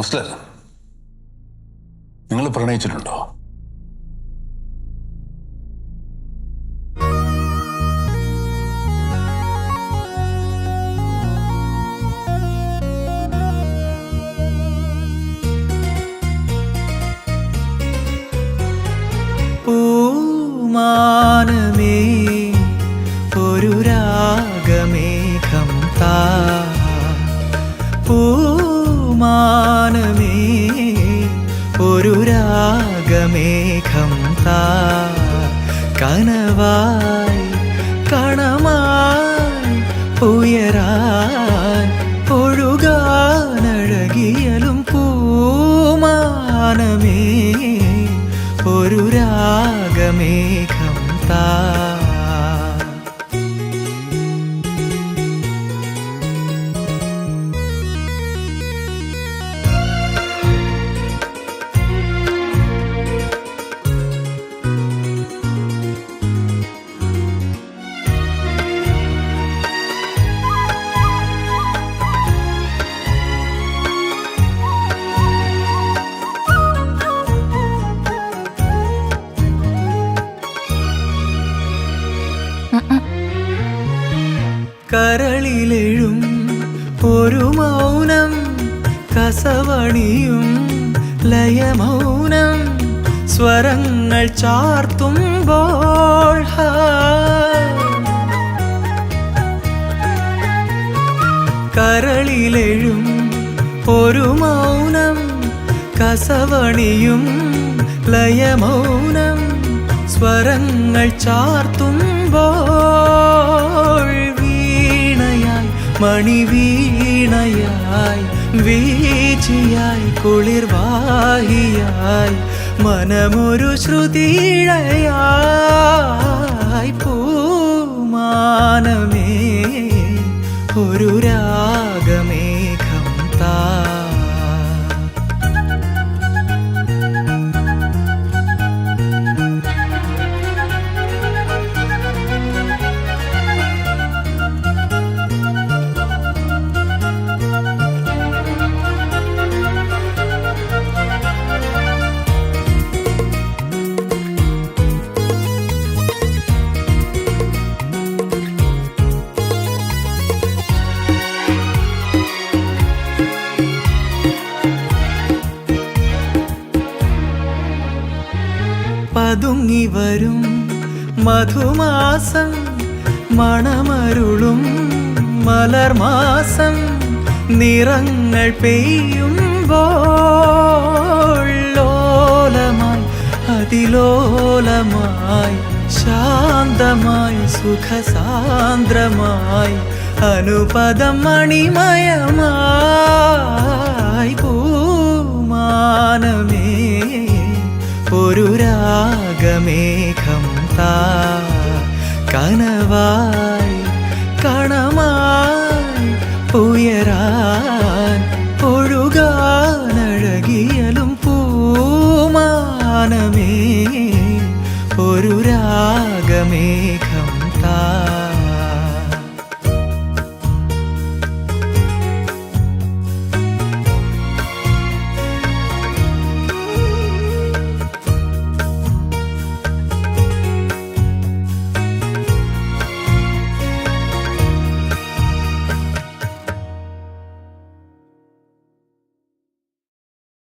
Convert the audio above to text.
Hosteller, നിങ്ങൾ പ്രണയിച്ചിട്ടുണ്ടോ? പൂമാനമേ ഒരു രാഗമേഘം താ, പൂമാനമേ ഒരു രാഗമേഘം താ, കനവായി കണമായി ഉയരാൻ ഒഴുകാനഴകിയലും പൂമാനമേ ഒരു രാഗമേഘം താ. കരളിലെഴും ഒരു മൗനം, കസവണിയും ലയമൗനം, സ്വരങ്ങൾ ചാർത്തുമ്പോൾ കരളിലെഴും ഒരു മൗനം, കസവണിയും ലയമൗനം, സ്വരങ്ങൾ ചാർത്തുമ്പോൾ മണിവീണയായി വീച്ചിയായി കുളിർവാഹിയായി മനമൊരു ശ്രുതിഴയായി പൂമാനമേ ഒരു രാഗമേഘം താ. പതുങ്ങി വരും മധുമാസം, മണമരുളും മലർമാസം, നിറങ്ങൾ പെയ്യുമ്പോൾ ലോലമായി അതിലോലമായി ശാന്തമായി സുഖസാന്ദ്രമായി അനുപദം മണിമയമായി